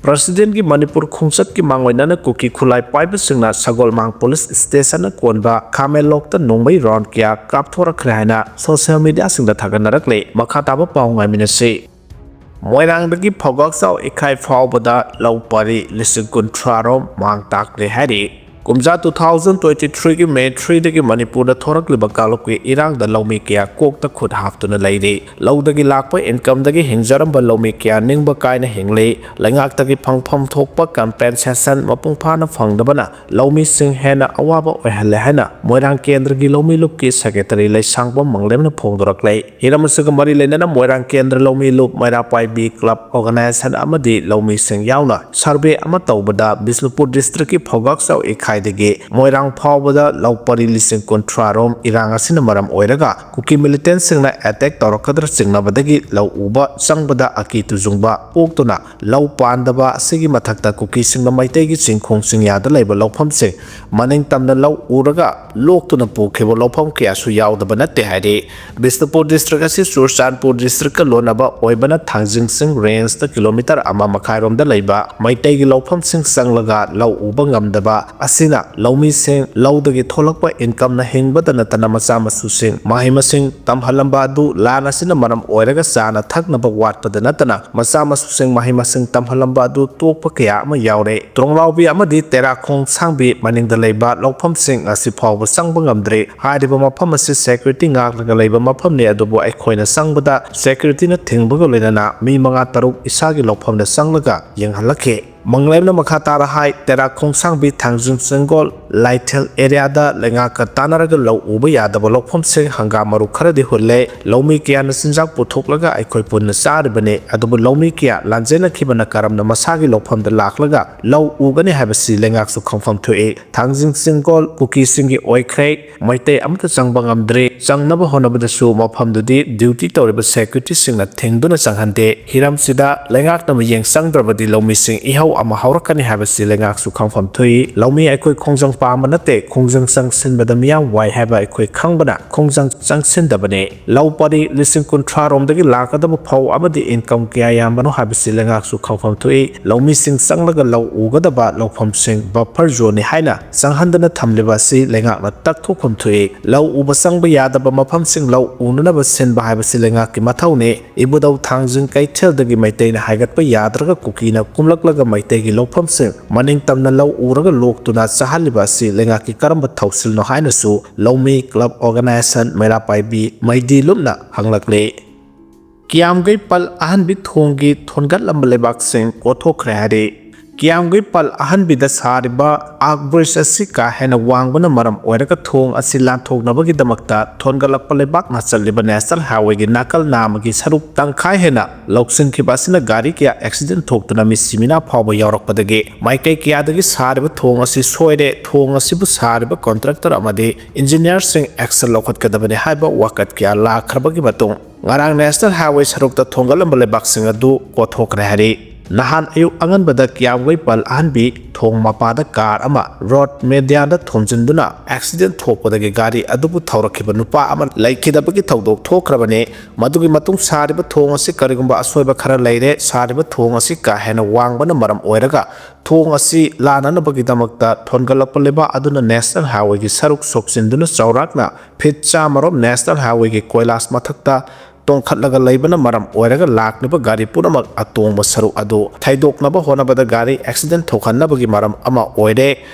President की Manipur khungsat ki mangwainana Kuki khulai paiba singna Sagolmang police station na konba Kamelok ta nongbai round kya kathorakhre haina social media singda thaganarakle makha taba pawngai minase Moirangdagi phogak ikai phawbada laupari lisukun trarom mang takle hari Kumja 2023 की May 3 दगी Manipur दा थोरकलिबा कालुप की इरांग दा लौमी किया Coke ता खुद हाफ्तुना लैदे लौदगी Lakpa income दगी हिंगजरंबा लौमी किया निंगबा कायना हिंगले लैंगाक दगी फंगफम थोकपा compensation मपुंग फाना फंगदबना लौमी सिंग हेना अवाबा ओहले हैना मोइरांग केंद्र की लौमी लुप की सेक्रेटरी लैसांगबा मंगलेमना फोंदोरकले हिरमसग मरि लेना मोइरांग केंद्र लौमी लुप मैरा पाइबी क्लब ऑर्गेनाइजेशन अमदी लौमी सिंग यावना सर्वे अमा तौबदा बिष्णुपुर डिस्ट्रिक्ट की फोगाक साउ खाइदगे मोइरांग फावबदा लौपरी लिसिंग कुंथ्रारोम इरांग असिना मरम ओइरगा कुकी मिलिटेंट सिंगना अटैक तौरकदर सिंगनाबदगी लौ उबा संगबदा अकी तुजुंगबा पोक्तोना लौ पांदबा असिगी मथक्ता कुकी सिंगना मैतेगी सिंखोंग सिंगयादा लैबा लौफम सिंग मनिंग तमना लौ उरगा लोक्तोना पोखेबो लौफम कियासु यावदबा नते हाइदे बिष्णुपुर डिस्ट्रिक्ट असि सुरचानपुर डिस्ट्रिक्ट का लोनाबा ओइबना थांजिंग सिंग रेंज ता किलोमीटर अमा मखाइरोमदा लैबा मैतेगी लौफम सिंग संगलगा लौ उबा ngamdaba asina laumi sing laudagi tholakpa income na hingbada natana macha masu sing mahima sing tamhalamba du lana sina maram oiraga sana thaknaba watpada natana macha masu sing mahima sing tamhalamba du tokpa kya ama yaure tronglaubi amadi terakhong sangbi maningda leiba lokpham sing asi phawba sangba ngamdre haidiba mafam asi security ngaklaga leiba mafam ne adubu aikhoina sangbada security na thingbaga lenana mi manga taruk isagi lokpham na sanglaga yenghalakhe Manglem makha tara hai tera khongsang bi thangjung sengol laitel area da lenga ka tanaraga lo uba ya da bolokphom se hanga maru khara di hulle lomi kya na sinjak puthoklaga aikhoi punna saribane adubu lomi kya lanjena khibana karamna masagi lokphom da laklaga lo ugani habasi lenga su khongphom thue thangjung sengol kuki singi oikhre meitei amta changbang amdre changnaba honabada su mopham dudi duty tawriba security singna thengduna changhande hiram sida lenga na yeng sangdrabadi lomi sing ihau ama haurakani habasi lengak su khangfam thui laumi aikoi khongjang pa manate khongjang sangsin badamia wai haba aikoi khangbana khongjang sangsin dabane laupari lising kunthra romdagi lakadaba phau amadi income kya yambano habasi lengak su khangfam thui laumi sing sanglaga law ugadaba lawpham sing buffer zone haina sanghandana thamliba si lengak na takthokpham thui law uba sangba yadaba mafam sing law ununaba sinba habasi lengak ki mathaune ibudau thangjung kaithel dagi meitei na haigatpa yadraga kukina kumlaklaga Meitei lopam sing maning tamna lau uraga lok tuna sahaliba si lenga ki karamba thausil no haina su lomi club organization mera paibi maidi lumna hanglakle kiam gai pal ahan bi thongi thongat lambalebak sing kathorakhre hare kiam gai pal ahan bi da sariba agbris asi ka hena wangbana maram oiraga thong asi lan thognabagi damakta thongalak palebak na chaliba national highway gi nakal namagi saruk tangkhai hena loksin ki basina gari kya accident thoktuna mi simina phawba yarakpadagi maikai kya dagi sariba thong asi soire thong asi bu sariba contractor amadi engineer sing action lokhat kadabane haiba wakat kya lakhrabagi batung ngarang national highway saruk ta thongalam balebak sing adu kathorakhre hari Nahan ayuk angan bada kiam gai pal ahanbi thong mapada car ama road media da thomjinduna accident thokpadagi gari adubu thaurakhiba nupa ama laikhidabagi thaudok thokrabane madugi matung sariba thong asi karigumba asoiba khara leire sariba thong asi ka hena wangbana maram oiraga thong asi lananabagi damakta thongalapaleba aduna national highway gi saruk soksinduna chaurakna fit chamarom national highway gi koilas mathakta tong khatlaga leibana maram oiraga laknaba gari punamak atongba saru adu thaidoknaba honabada gari accident thokhanabagi maram ama oire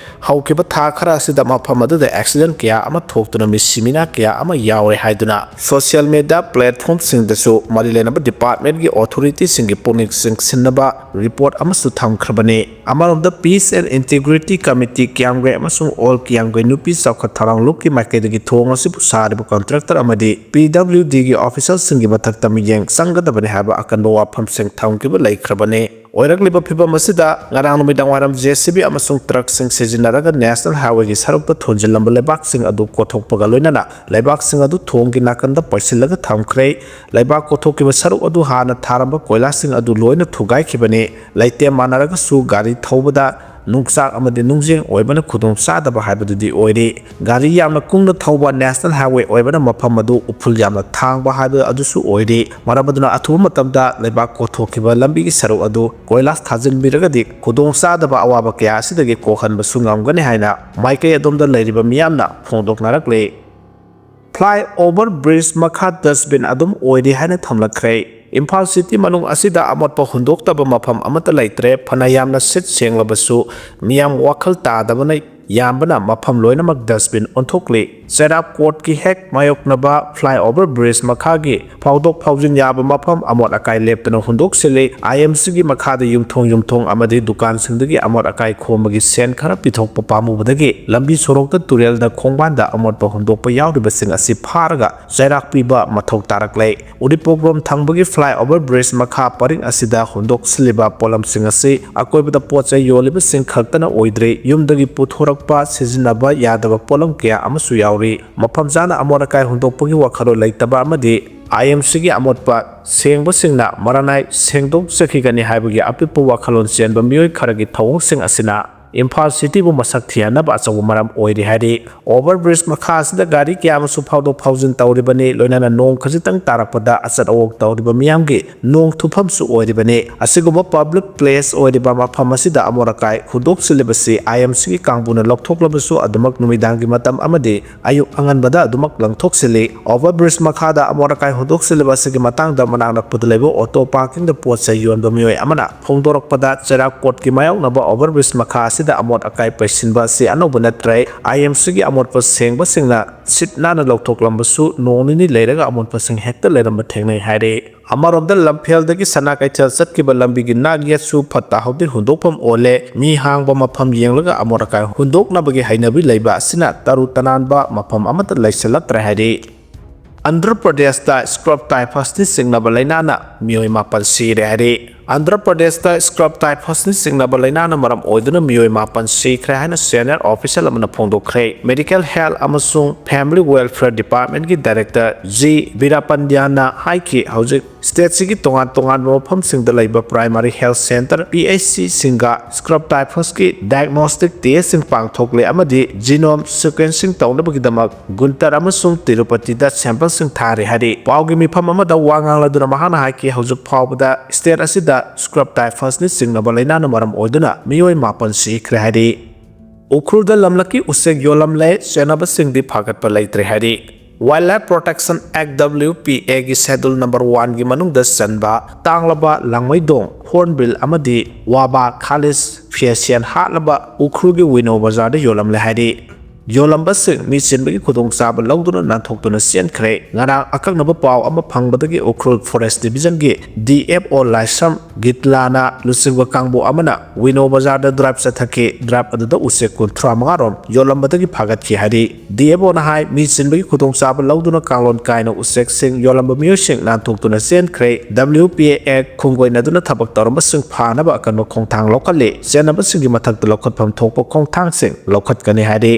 haukiba tha khara asida mafamadu da accident kya ama thoktuna misimina kya ama yaure haiduna social media platform sing dasu marilenaba department gi authority sing gi punik sing sinaba report ama su thamkhrabane amarom the peace and integrity committee kyamgre amasung all kyamgre nupi sakha tharang lukki makedagi thong asibu saribu contractor amadi pwd gi official sing mathakta miyeng sanggadabane haba akanba wafam sing thamkiba laikhrabane oiragliba phibam asida ngarang numidang waram JCB amasung truck sing sijinaraga national highway gi sarukta thonjilamba lebak sing adu kothokpaga loinana lebak sing adu thonggi nakanda paisilaga thamkhre lebak kothokkiba saruk adu hana tharamba koila sing adu loina thugai khibane laite manaraga su gari thobada ꯅꯨꯡꯆꯥꯛ ꯑꯃꯗꯤ ꯅꯨꯡꯖꯦꯡ ꯑꯣꯏꯕꯅ ꯈꯨꯗꯣꯡ ꯆꯥꯗꯕ ꯍꯥꯏꯕꯗꯨꯗꯤ ꯑꯣꯏꯔꯤ ꯒꯥꯔꯤ ꯌꯥꯝꯅ ꯀꯨꯡꯅ ꯊꯧꯕ national highway ꯑꯣꯏꯕꯅ ꯃꯐꯝ ꯑꯗꯨ ꯎꯐꯨꯜ ꯌꯥꯝꯅ ꯊꯥꯡꯕ ꯍꯥꯏꯕ ꯑꯗꯨꯁꯨ ꯑꯣꯏꯔꯤ ꯃꯔꯝ ꯑꯗꯨꯅ ꯑꯊꯨꯕ ꯃꯇꯝꯗ ꯂꯩꯕꯥꯛ ꯀꯣꯊꯣꯛꯈꯤꯕ ꯂꯝꯕꯤꯒꯤ ꯁꯔꯨꯛ ꯑꯗꯨ ꯀꯣꯏꯂꯥꯁ ꯊꯥꯖꯤꯟꯕꯤꯔꯒꯗꯤ ꯈꯨꯗꯣꯡ ꯆꯥꯗꯕ ꯑꯋꯥꯕ ꯀꯌꯥ ꯑꯁꯤꯗꯒꯤ ꯀꯣꯛꯍꯟꯕꯁꯨ ꯉꯝꯒꯅꯤ ꯍꯥꯏꯅ ꯃꯥꯏꯀꯩ ꯑꯗꯣꯝꯗ ꯂꯩꯔꯤꯕ ꯃꯤꯌꯥꯝꯅ ꯐꯣꯡꯗꯣꯛꯅꯔꯛꯂꯤ ꯐ꯭ꯂꯥꯏ ꯑꯣꯚꯔ ꯕ꯭ꯔꯤꯖ ꯃꯈꯥ ꯗꯁꯕꯤꯟ ꯑꯗꯨꯝ ꯑꯣꯏꯔꯤ ꯍꯥꯏꯅ ꯊꯝꯂꯛꯈ꯭ꯔꯦ ꯏꯝꯐꯥꯜ ꯁꯤꯇꯤ ꯃꯅꯨꯡ ꯑꯁꯤꯗ ꯑꯃꯣꯠꯄ ꯍꯨꯟꯗꯣꯛꯇꯕ ꯃꯐꯝ ꯑꯃꯠꯇ ꯂꯩꯇ꯭ꯔꯦ ꯐꯅ ꯌꯥꯝꯅ ꯁꯤꯠ ꯁꯦꯡꯂꯕꯁꯨ ꯃꯤꯌꯥꯝ ꯋꯥꯈꯜ ꯇꯥꯗꯕꯅ ꯌꯥꯝꯕꯅ ꯃꯐꯝ ꯂꯣꯏꯅꯃꯛ ꯗꯁꯕꯤꯟ ꯑꯣꯟꯊꯣꯛꯂꯤ ꯆꯩꯔꯥꯛ ꯀꯣꯔꯠꯀꯤ ꯍꯦꯛ ꯃꯥꯌꯣꯛꯅꯕ ꯐ꯭ꯂꯥꯏ ꯑꯣꯚꯔ ꯕ꯭ꯔꯤꯖ ꯃꯈꯥꯒꯤ ꯐꯥꯎꯗꯣꯛ ꯐꯥꯎꯖꯤꯟ ꯌꯥꯕ ꯃꯐꯝ ꯑꯃꯣꯠ ꯑꯀꯥꯏ ꯂꯦꯞꯇꯅ ꯍꯨꯟꯗꯣꯛꯁꯤꯜꯂꯤ ꯑꯥꯏꯑꯦꯝꯁꯤꯒꯤ ꯃꯈꯥꯗ ꯌꯨꯝꯊꯣꯡ ꯑꯃꯗꯤ ꯗꯨꯀꯥꯟꯁꯤꯡꯗꯒꯤ ꯑꯃꯣꯠ ꯑꯀꯥꯏ ꯈꯣꯝꯕꯒꯤ ꯁꯦꯟ ꯈꯔ ꯄꯤꯊꯣꯛꯄ ꯄꯥꯝꯃꯨꯕꯗꯒꯤ ꯂꯝꯕꯤ ꯁꯣꯔꯣꯛꯇ ꯇꯨꯔꯦꯜꯗ ꯈꯣꯡꯕꯥꯟꯗ ꯑꯃꯣꯠꯄ ꯍꯨꯟꯗꯣꯛꯄ ꯌꯥꯎꯔꯤꯕꯁꯤꯡ ꯑꯁꯤ ꯐꯥꯔꯒ ꯆꯩꯔꯥꯛ ꯄꯤꯕ ꯃꯊꯧ ꯇꯥꯔꯛꯂꯦ ꯎꯔꯤꯄꯣꯛꯂꯣꯝ ꯊꯪꯕꯒꯤ ꯐ꯭ꯂꯥꯏ ꯑꯣꯚꯔ ꯕ꯭ꯔꯤꯖ ꯃꯈꯥ ꯄꯔꯤꯡ ꯑꯁꯤꯗ ꯍꯨꯟꯗꯣꯛꯁꯤꯜꯂꯤꯕ ꯄꯣꯠꯂꯝꯁꯤꯡ ꯑꯁꯤ ꯑꯀꯣꯏꯕꯗ ꯄꯣꯠꯆꯩ ꯌꯣꯜꯂꯤꯕꯁꯤꯡ ꯈꯛꯇꯅ ꯑꯣꯏꯗ꯭ꯔꯤ ꯌꯨꯝꯗꯒꯤ ꯄꯨꯊꯣꯔꯛꯄ ꯁꯤꯖꯤꯟꯅꯕ ꯌꯥꯗꯕ ꯄꯣꯠꯂꯝ ꯀꯌꯥ ꯑꯃꯁꯨ ꯌꯥꯎꯔꯤ ꯃꯐꯝ ꯆꯥꯅ ꯑꯃꯣꯠ ꯑꯀꯥꯏ ꯍꯨꯟꯗꯣꯛꯄꯒꯤ ꯋꯥꯈꯜꯂꯣꯟ ꯂꯩꯇꯕ ꯑꯃꯗꯤ ꯑꯥꯏꯑꯦꯝꯁꯤꯒꯤ ꯑꯃꯣꯠꯄ ꯁꯦꯡꯕꯁꯤꯡꯅ ꯃꯔꯥꯅꯥꯏ ꯁꯦꯡꯗꯣꯛꯆꯈꯤꯒꯅꯤ ꯍꯥꯏꯕꯒꯤ ꯑꯄꯤꯛꯄ ꯋꯥꯈꯜꯂꯣꯟ ꯆꯦꯟꯕ ꯃꯤꯑꯣꯏ ꯈꯔꯒꯤ ꯊꯧꯑꯣꯡꯁꯤꯡ ꯑꯁꯤꯅ ꯏꯝꯐꯥꯜ ꯁꯤꯇꯤꯕꯨ ꯃꯁꯛ ꯊꯤꯍꯟꯅꯕ ꯑꯆꯧꯕ ꯃꯔꯝ ꯑꯣꯏꯔꯤ ꯍꯥꯏꯔꯤ ꯑꯣꯚꯔ ꯕ꯭ꯔꯤꯖ ꯃꯈꯥ ꯑꯁꯤꯗ ꯒꯥꯔꯤ ꯀꯌꯥ ꯑꯃꯁꯨ ꯐꯥꯎꯗꯣꯛ ꯐꯥꯎꯖꯤꯟ ꯇꯧꯔꯤꯕꯅꯤ ꯂꯣꯏꯅꯅ ꯅꯣꯡ ꯈꯖꯤꯛꯇꯪ ꯇꯥꯔꯛꯄꯗ ꯑꯆꯠ ꯑꯋꯣꯛ ꯇꯧꯔꯤꯕ ꯃꯤꯌꯥꯝꯒꯤ ꯅꯣꯡ ꯊꯨꯐꯝꯁꯨ ꯑꯣꯏꯔꯤꯕꯅꯤ ꯑꯁꯤꯒꯨꯝꯕ ꯄꯕ꯭ꯂꯤꯛ ꯄ꯭ꯂꯦꯁ ꯑꯣꯏꯔꯤꯕ ꯃꯐꯝ ꯑꯁꯤꯗ ꯑꯃꯣꯠ ꯑꯀꯥꯏ ꯍꯨꯟꯗꯣꯛꯆꯤꯜꯂꯤꯕꯁꯤ ꯑꯥꯏꯑꯦꯝꯁꯤꯒꯤ ꯀꯥꯡꯕꯨꯅ ꯂꯧꯊꯣꯛꯂꯕꯁꯨ ꯑꯗꯨꯃꯛ ꯅꯨꯃꯤꯗꯥꯡꯒꯤ ꯃꯇꯝ ꯑꯃꯗꯤ ꯑꯌꯨꯛ ꯑꯉꯟꯕꯗ ꯑꯗꯨꯃꯛ ꯂꯪꯊꯣꯛꯆꯤꯜꯂꯤ ꯑꯣꯚꯔ ꯕ꯭ꯔꯤꯖ ꯃꯈꯥꯗ ꯑꯃꯣꯠ ꯑꯀꯥꯏ ꯍꯨꯟꯗꯣꯛꯆꯤꯜꯂꯤꯕ ꯑꯁꯤꯒꯤ ꯃꯇꯥꯡꯗ ꯃꯅꯥꯛ ꯅꯛꯄꯗ ꯂꯩꯕ ꯑꯣꯇꯣ ꯄꯥꯔꯀꯤꯡꯗ ꯄꯣꯠ ꯆꯩ ꯌꯣꯟꯕ ꯃꯤꯑꯣꯏ ꯑꯃꯅ ꯐꯣꯡꯗꯣꯔꯛꯄꯗ ꯆꯩꯔꯥꯛ ꯀꯣꯔꯠꯀꯤ ꯃꯥꯌꯣꯛꯅꯕ ꯑꯣꯚꯔ ꯕ꯭ꯔꯤꯖ ꯃꯈꯥ ꯑꯁꯤꯗ ꯑꯃꯣꯠ ꯑꯀꯥꯏ ꯄꯩꯁꯤꯟꯕ ꯑꯁꯤ ꯑꯅꯧꯕ ꯅꯠꯇ꯭ꯔꯦ ꯑꯥꯏꯑꯦꯝꯁꯤꯒꯤ ꯑꯃꯣꯠꯄ ꯁꯦꯡꯕꯁꯤꯡꯅ ꯁꯤꯠ ꯅꯥꯟꯅ ꯂꯧꯊꯣꯛꯂꯝꯕꯁꯨ ꯅꯣꯡ ꯅꯤꯅꯤ ꯂꯩꯔꯒ ꯑꯃꯣꯠꯄꯁꯤꯡ ꯍꯦꯛꯇ ꯂꯩꯔꯝꯕ ꯊꯦꯡꯅꯩ ꯍꯥꯏꯔꯤ ꯑꯃꯔꯣꯝꯗ ꯂꯝꯐꯦꯜꯗꯒꯤ ꯁꯅꯥ ꯀꯩꯊꯦꯜ ꯆꯠꯈꯤꯕ ꯂꯝꯕꯤꯒꯤ ꯅꯥꯛ ꯌꯦꯠꯁꯨ ꯐꯠꯇ ꯍꯥꯎꯊꯤ ꯍꯨꯟꯗꯣꯛꯐꯝ ꯑꯣꯜꯂꯦ ꯃꯤ ꯍꯥꯡꯕ ꯃꯐꯝ ꯌꯦꯡꯂꯒ ꯑꯃꯣꯠ ꯑꯀꯥꯏ ꯍꯨꯟꯗꯣꯛꯅꯕꯒꯤ ꯍꯩꯅꯕꯤ ꯂꯩꯕ ꯑꯁꯤꯅ ꯇꯔꯨ ꯇꯅꯥꯟꯕ ꯃꯐꯝ ꯑꯃꯠꯇ ꯂꯩꯁꯤꯜꯂꯛꯇ꯭ꯔꯦ ꯍꯥꯏꯔꯤ ꯑꯟꯙ꯭ꯔ ꯄ꯭ꯔꯗꯦꯁꯇ ꯁ꯭ꯀ꯭ꯔꯕ ꯇꯥꯏꯐꯁꯅ ꯆꯤꯡꯅꯕ ꯂꯩꯅꯥꯅ ꯃꯤꯑꯣꯏ 9 ꯁꯤꯔꯦ ꯍꯥꯏꯔꯤ ꯑꯟꯙ꯭ꯔ ꯄ꯭ꯔꯗꯦꯁꯇ ꯁ꯭ꯀ꯭ꯔꯕ ꯇꯥꯏꯐꯁꯅ ꯆꯤꯡꯅꯕ ꯂꯩꯅꯥꯅ ꯃꯔꯝ ꯑꯣꯏꯗꯨꯅ ꯃꯤꯑꯣꯏ 9 ꯁꯤꯈ꯭ꯔꯦ ꯍꯥꯏꯅ ꯁꯦꯅꯤꯌꯔ ꯑꯣꯐꯤꯁꯤꯌꯦꯜ ꯑꯃꯅ ꯐꯣꯡꯗꯣꯛꯈ꯭ꯔꯦ ꯃꯦꯗꯤꯀꯦꯜ ꯍꯦꯜꯊ ꯑꯃꯁꯨꯡ ꯐꯦꯃꯤꯂꯤ ꯋꯦꯜꯐꯦꯌꯔ ꯗꯤꯄꯥꯔꯠꯃꯦꯟꯠꯀꯤ ꯗꯥꯏꯔꯦꯛꯇꯔ ꯖꯤ ꯕꯤꯔꯥꯄꯟꯗ꯭ꯌꯥꯅ ꯍꯥꯏꯈꯤ ꯍꯧꯖꯤꯛ ꯁ꯭ꯇꯦꯠꯁꯤꯒꯤ ꯇꯣꯉꯥꯟ ꯇꯣꯉꯥꯟꯕ ꯃꯐꯝꯁꯤꯡꯗ ꯂꯩꯕ ꯄ꯭ꯔꯥꯏꯃꯥꯔꯤ ꯍꯦꯜꯊ ꯁꯦꯟꯇꯔ PHCꯁꯤꯡꯒ ꯁ꯭ꯀ꯭ꯔꯕ ꯇꯥꯏꯐꯁꯀꯤ ꯗꯥꯏꯒꯅꯣꯁꯇꯤꯛ ꯇꯦꯁꯁꯤꯡ ꯄꯥꯡꯊꯣꯛꯂꯦ ꯑꯃꯗꯤ ꯖꯤꯅꯣꯝ ꯁꯤꯀ꯭ꯋꯦꯟꯁꯤꯡ ꯇꯧꯅꯕꯒꯤꯗꯃꯛ ꯒꯨꯟꯇꯔ ꯑꯃꯁꯨꯡ ꯇꯤꯔꯨꯄꯇꯤꯗ ꯁꯦꯝꯄꯜꯁꯤꯡ ꯊꯥꯔꯤ ꯍꯥꯏꯔꯤ ꯄꯥꯎꯒꯤ ꯃꯤꯐꯝ ꯑꯃꯗ ꯋꯥ ꯉꯥꯡꯂꯗꯨꯅ ꯃꯍꯥꯛꯅ ꯍꯥꯏꯈꯤ ꯍꯧꯖꯤꯛ ꯐꯥꯎꯕꯗ ꯁ꯭ꯇꯦꯠ ꯑꯁꯤꯗ ꯁ꯭ꯀ꯭ꯔꯕ ꯇꯥꯏꯐꯁꯅ ꯆꯤꯡꯅꯕ ꯂꯩꯅꯥꯅ ꯃꯔꯝ ꯑꯣꯏꯗꯨꯅ ꯃꯤꯑꯣꯏ 9 ꯁꯤꯈ꯭ꯔꯦ ꯍꯥꯏꯔꯤ ꯎꯈ꯭ꯔꯨꯜꯗ ꯂꯝꯂꯛꯀꯤ ꯎꯆꯦꯛ ꯌꯣꯜꯂꯝꯂꯦ ꯆꯦꯟꯅꯕꯁꯤꯡꯗꯤ ꯐꯥꯒꯠꯄ ꯂꯩꯇ꯭ꯔꯦ ꯍꯥꯏꯔꯤ ꯋꯥꯏꯜꯗꯂꯥꯏꯐ ꯄ꯭ꯔꯣꯇꯦꯛꯁꯟ ꯑꯦꯛ WPAꯒꯤ ꯁꯦꯗꯨꯜ ꯅꯝꯕꯔ 1ꯒꯤ ꯃꯅꯨꯡꯗ ꯆꯟꯕ ꯇꯥꯡꯂꯕ ꯂꯥꯡꯃꯩꯗꯣꯡ ꯍꯣꯔꯟꯕꯤꯜ ꯑꯃꯗꯤ ꯋꯥꯕꯥ ꯈꯥꯂꯤꯁ ꯐꯤꯌꯦꯁꯤꯌꯟ ꯍꯥꯠꯂꯕ ꯎꯈ꯭ꯔꯨꯜꯒꯤ ꯋꯤꯅꯣ ꯕꯖꯥꯔꯗ ꯌꯣꯜꯂꯝꯂꯦ ꯍꯥꯏꯔꯤ ꯌꯣꯜꯂꯝꯕꯁꯤꯡ ꯃꯤ ꯆꯤꯟꯕꯒꯤ ꯈꯨꯗꯣꯡꯆꯥꯕ ꯂꯧꯗꯨꯅ ꯅꯥꯟꯊꯣꯛꯇꯨꯅ ꯆꯦꯟꯈ꯭ꯔꯦ ꯉꯔꯥꯡ ꯑꯀꯛꯅꯕ ꯄꯥꯎ ꯑꯃ ꯐꯪꯕꯗꯒꯤ ꯎꯈ꯭ꯔꯨꯜ ꯐꯣꯔꯦꯁꯠ ꯗꯤꯕꯤꯖꯟꯒꯤ DFO ꯂꯥꯏꯁ꯭ꯔꯝ ꯒꯤꯠꯂꯥꯅ ꯂꯨꯆꯤꯡꯕ ꯀꯥꯡꯕꯨ ꯑꯃꯅ ꯋꯤꯅꯣ ꯕꯖꯥꯔꯗ ꯗ꯭ꯔꯥꯏꯕ ꯆꯠꯊꯈꯤ ꯗ꯭ꯔꯥꯏꯕ ꯑꯗꯨꯗ ꯎꯆꯦꯛ 35 ꯔꯣꯝ ꯌꯣꯜꯂꯝꯕꯗꯒꯤ ꯐꯥꯒꯠꯈꯤ ꯍꯥꯏꯔꯤ DFOꯅ ꯍꯥꯏ ꯃꯤ ꯆꯤꯟꯕꯒꯤ ꯈꯨꯗꯣꯡꯆꯥꯕ ꯂꯧꯗꯨꯅ ꯀꯥꯡꯂꯣꯟ ꯀꯥꯏꯅ ꯎꯆꯦꯛꯁꯤꯡ ꯌꯣꯜꯂꯝꯕ ꯃꯤꯑꯣꯏꯁꯤꯡ ꯅꯥꯟꯊꯣꯛꯇꯨꯅ ꯆꯦꯟꯈ꯭ꯔꯦ WPA ꯑꯦꯛ ꯈꯨꯡꯒꯣꯏꯅꯗꯨꯅ ꯊꯕꯛ ꯇꯧꯔꯝꯕꯁꯤꯡ ꯐꯥꯅꯕ ꯑꯀꯟꯕ ꯈꯣꯡꯊꯥꯡ ꯂꯧꯈꯠꯂꯤ ꯆꯦꯟꯅꯕꯁꯤꯡꯒꯤ ꯃꯊꯛꯇ ꯂꯧꯈꯠꯐꯝ ꯊꯣꯛꯄ ꯈꯣꯡꯊꯥꯡꯁꯤꯡ ꯂꯧꯈꯠꯀꯅꯤ ꯍꯥꯏꯔꯤ